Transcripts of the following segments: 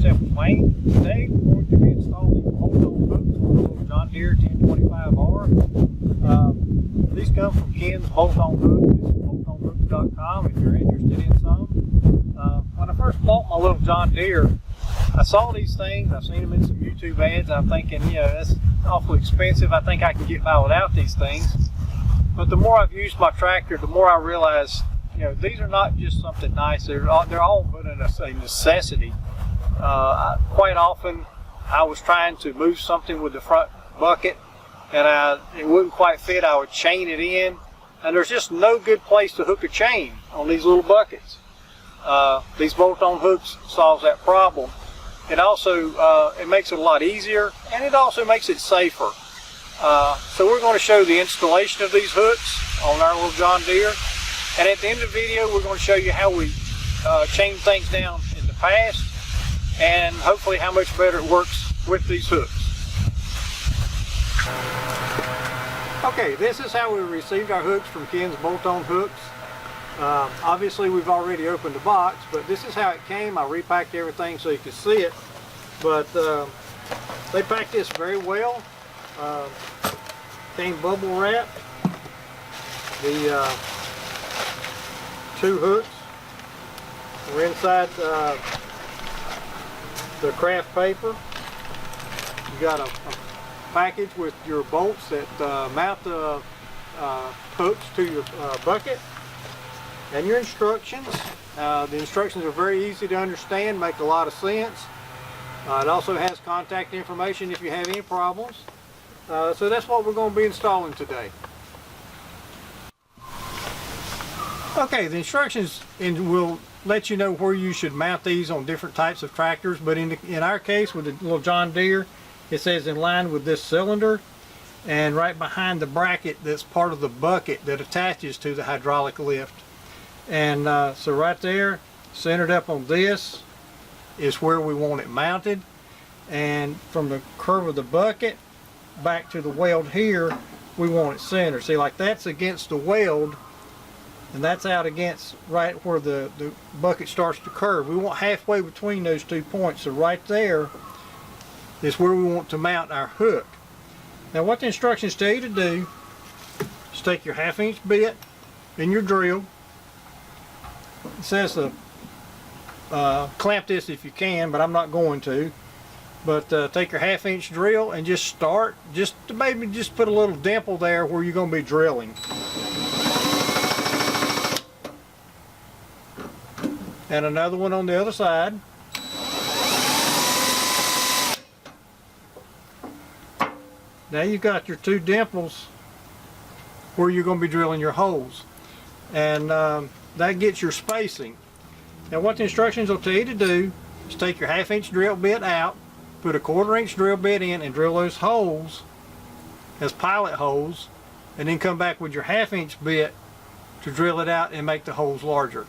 myself is Wayne. Today we're going to be installing bolt-on hooks on the little John Deere 1025R. These come from Ken's Bolt-on Hooks. It's boltonhooks.com if you're interested in some. When I first bought my little John Deere, I saw these things. I've seen them in some YouTube ads. I'm thinking, you know, that's awfully expensive. I think I can get by without these things. But the more I've used my tractor, the more I realize, you know, these are not just something nice. They're all but a necessity. Quite often, I was trying to move something with the front bucket, and it wouldn't quite fit. I would chain it in, and there's just no good place to hook a chain on these little buckets. These bolt-on hooks solves that problem. It also it makes it a lot easier, and it also makes it safer. So we're going to show the installation of these hooks on our little John Deere. And at the end of the video, we're going to show you how we chained things down in the past, and hopefully how much better it works with these hooks. Okay, this is how we received our hooks from Ken's Bolt-on Hooks. Obviously, we've already opened the box, but this is how it came. I repacked everything so you could see it. But they packed this very well. Came bubble wrapped. The two hooks were inside the craft paper. You got a package with your bolts that mount the hooks to your bucket, and your instructions. The instructions are very easy to understand, make a lot of sense. It also has contact information if you have any problems. So that's what we're going to be installing today. Okay, the instructions will let you know where you should mount these on different types of tractors, but in our case with the little John Deere, it says in line with this cylinder and right behind the bracket that's part of the bucket that attaches to the hydraulic lift. And so right there, centered up on this, is where we want it mounted. And from the curve of the bucket back to the weld here, we want it centered. See, like that's against the weld, and that's out against right where the bucket starts to curve. We want halfway between those 2 points. So right there is where we want to mount our hook. Now what the instructions tell you to do is take your 1/2 inch bit in your drill. It says to clamp this if you can, but I'm not going to. But take your 1/2 inch drill and just start, just to maybe just put a little dimple there where you're going to be drilling. And another one on the other side. Now you've got your 2 dimples where you're going to be drilling your holes. And that gets your spacing. Now what the instructions will tell you to do is take your 1/2 inch drill bit out, put a 1/4 inch drill bit in, and drill those holes as pilot holes, and then come back with your 1/2 inch bit to drill it out and make the holes larger.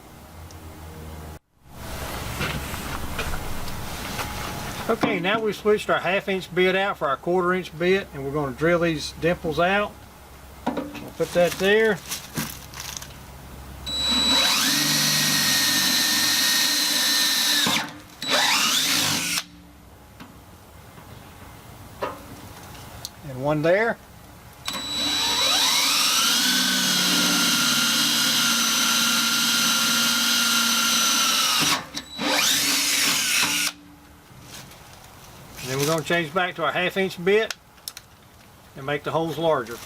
Okay, now we've switched our 1/2 inch bit out for our 1/4 inch bit, and we're going to drill these dimples out. I'll put that there. And one there. And then we're going to change back to our 1/2 inch bit and make the holes larger.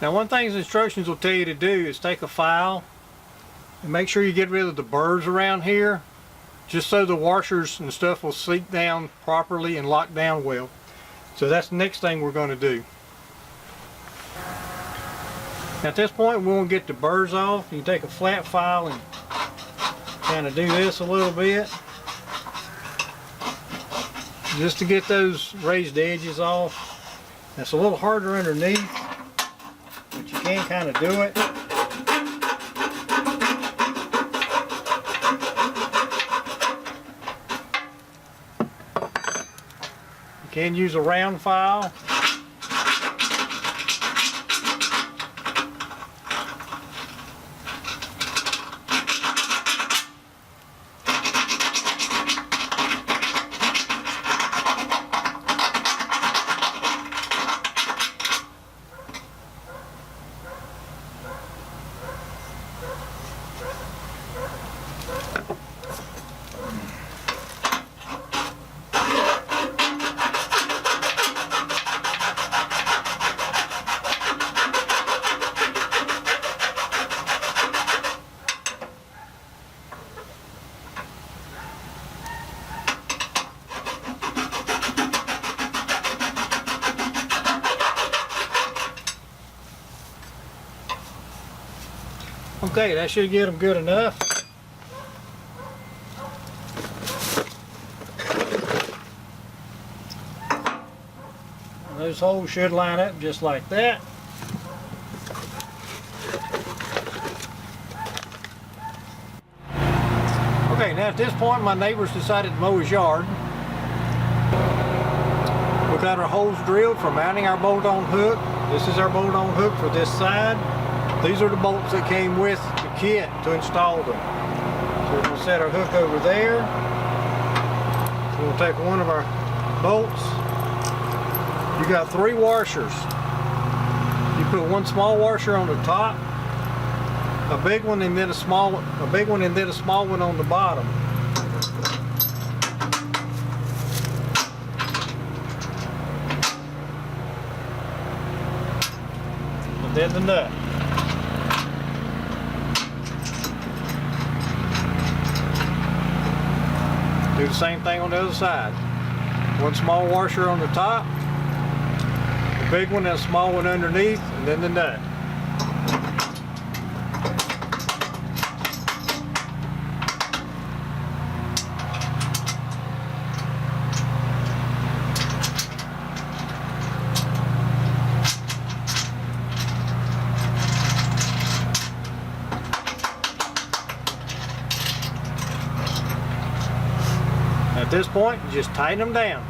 Now, one thing the instructions will tell you to do is take a file and make sure you get rid of the burrs around here, just so the washers and stuff will seat down properly and lock down well. So that's the next thing we're going to do. Now, at this point, we want to get the burrs off. You take a flat file and kind of do this a little bit, just to get those raised edges off. That's a little harder underneath, but you can kind of do it. You can use a round file. Okay, that should get them good enough. And those holes should line up just like that. Okay, now at this point my neighbors decided to mow his yard. We got our holes drilled for mounting our bolt-on hook. This is our bolt-on hook for this side. These are the bolts that came with the kit to install them. So we're going to set our hook over there. So we'll take one of our bolts. You got 3 washers. You put one small washer on the top, a big one, and then a small one on the bottom. And then the nut. Do the same thing on the other side. One small washer on the top, a big one and a small one underneath, and then the nut. At this point, you just tighten them down.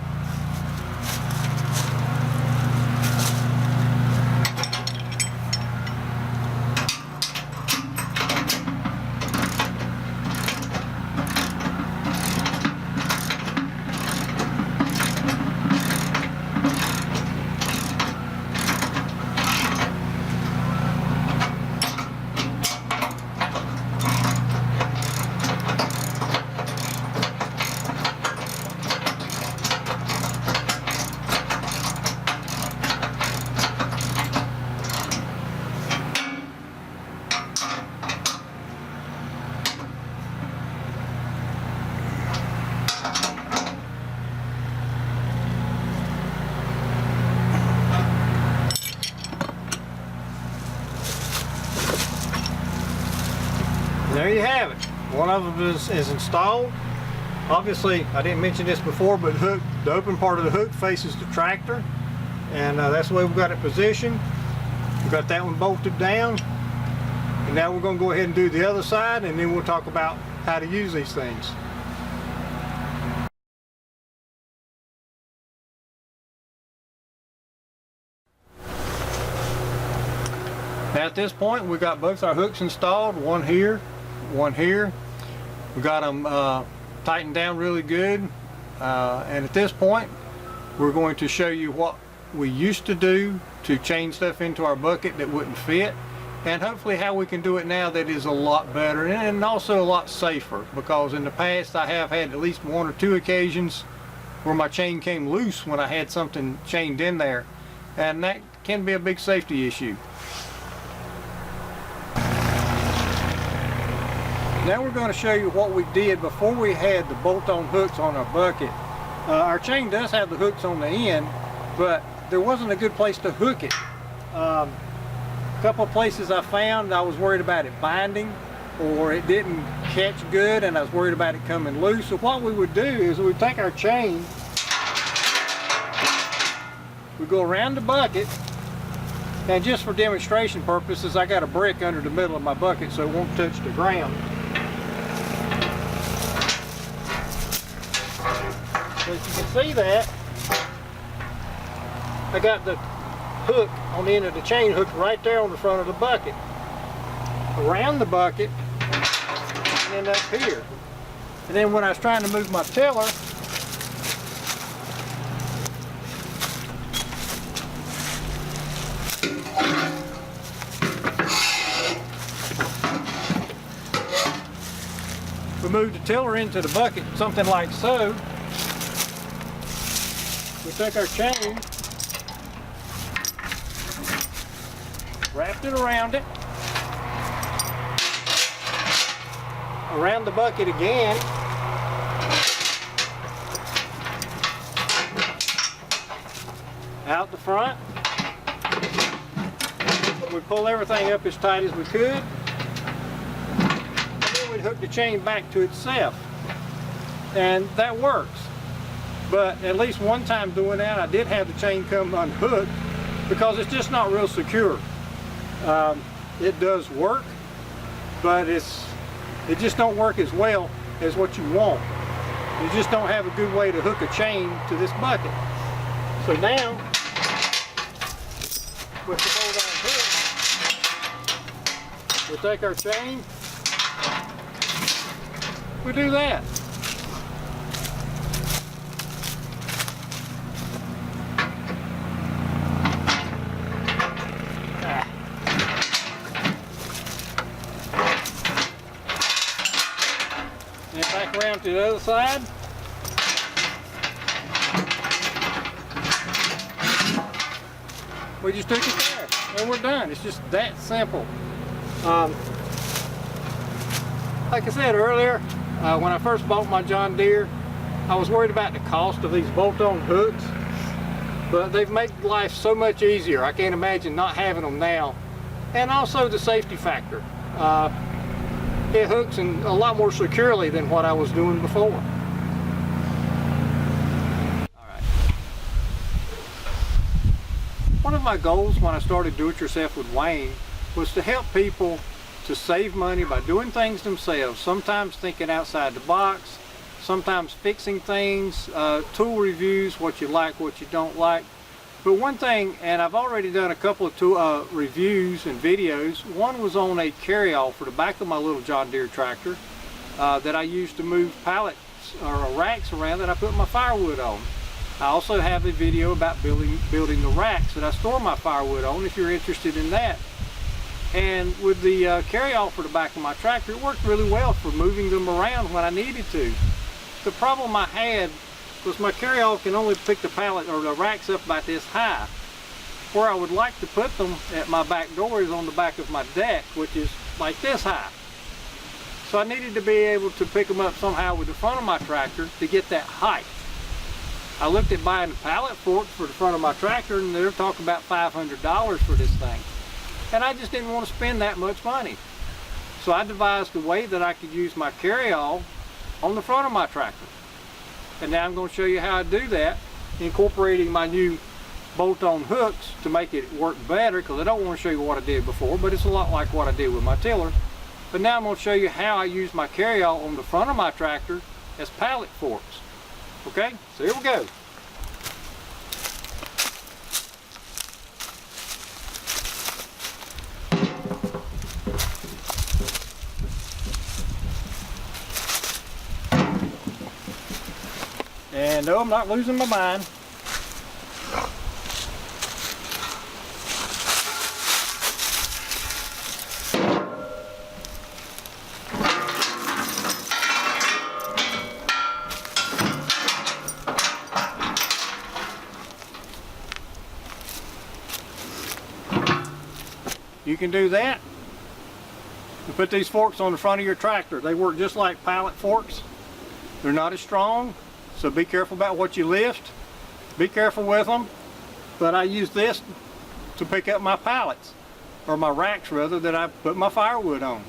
There you have it. One of them is installed. Obviously, I didn't mention this before, but the open part of the hook faces the tractor, and that's the way we've got it positioned. We've got that one bolted down, and now we're going to go ahead and do the other side, and then we'll talk about how to use these things. Now at this point, we've got both our hooks installed, one here, one here. We've got them tightened down really good, and at this point we're going to show you what we used to do to change stuff into our bucket that wouldn't fit, and hopefully how we can do it now that is a lot better and also a lot safer, because in the past I have had at least 1 or 2 occasions where my chain came loose when I had something chained in there, and that can be a big safety issue. Now we're going to show you what we did before we had the bolt-on hooks on our bucket. Our chain does have the hooks on the end, but there wasn't a good place to hook it. A couple of places I found, I was worried about it binding, or it didn't catch good, and I was worried about it coming loose. So what we would do is we would take our chain, we go around the bucket, and just for demonstration purposes, I got a brick under the middle of my bucket so it won't touch the ground. So as you can see that, I got the hook on the end of the chain hooked right there on the front of the bucket. Around the bucket, and then up here. And then when I was trying to move my tiller, we moved the tiller into the bucket, something like so. We took our chain, wrapped it around it, around the bucket again, out the front. We pull everything up as tight as we could, and then we'd hook the chain back to itself, and that works. But at least one time doing that, I did have the chain come unhooked because it's just not real secure. It does work, but it just don't work as well as what you want. You just don't have a good way to hook a chain to this bucket. So now, with the bolt-on hook, we take our chain, we do that. And back around to the other side. We just took it there, and we're done. It's just that simple. Like I said earlier, when I first bought my John Deere, I was worried about the cost of these bolt-on hooks, but they've made life so much easier. I can't imagine not having them now. And also the safety factor. It hooks in a lot more securely than what I was doing before. Alright. One of my goals when I started Do-It-Yourself with Wayne was to help people to save money by doing things themselves, sometimes thinking outside the box, sometimes fixing things, tool reviews, what you like, what you don't like. But one thing, and I've already done a couple of reviews and videos. One was on a carryall for the back of my little John Deere tractor that I used to move pallets or racks around that I put my firewood on. I also have a video about building the racks that I store my firewood on if you're interested in that. And with the carryall for the back of my tractor, it worked really well for moving them around when I needed to. The problem I had was my carryall can only pick the pallet or the racks up about this high. Where I would like to put them at my back door is on the back of my deck, which is like this high. So I needed to be able to pick them up somehow with the front of my tractor to get that height. I looked at buying a pallet fork for the front of my tractor, and they're talking about $500 for this thing. And I just didn't want to spend that much money. So I devised a way that I could use my carryall on the front of my tractor. And now I'm going to show you how I do that, incorporating my new bolt-on hooks to make it work better, because I don't want to show you what I did before, but it's a lot like what I did with my tiller. But now I'm going to show you how I use my carryall on the front of my tractor as pallet forks. Okay, so here we go. And no, I'm not losing my mind. You can do that. You put these forks on the front of your tractor. They work just like pallet forks. They're not as strong, so be careful about what you lift. Be careful with them. But I use this to pick up my pallets, or my racks rather, that I put my firewood on.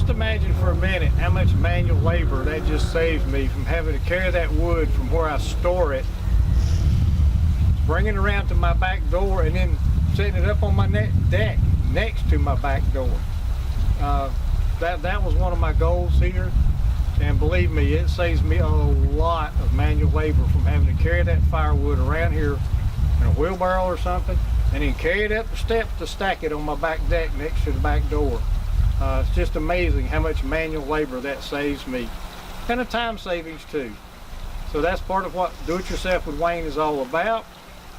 Imagine for a minute how much manual labor that just saves me from having to carry that wood from where I store it, bring it around to my back door, and then setting it up on my deck next to my back door. That was one of my goals here, and believe me, it saves me a lot of manual labor from having to carry that firewood around here in a wheelbarrow or something, and then carry it up the steps to stack it on my back deck next to the back door. It's just amazing how much manual labor that saves me, and a time savings too. So that's part of what Do It Yourself with Wayne is all about.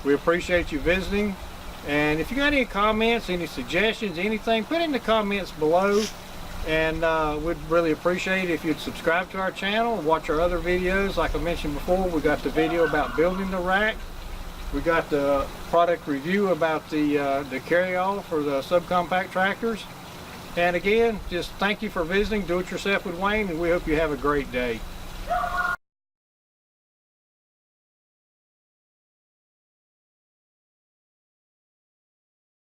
We appreciate you visiting, and if you got any comments, any suggestions, anything, put in the comments below, and we'd really appreciate it if you'd subscribe to our channel and watch our other videos. Like I mentioned before, we got the video about building the rack. We got the product review about the carry-all for the subcompact tractors. And again, just thank you for visiting Do It Yourself with Wayne, and we hope you have a great day.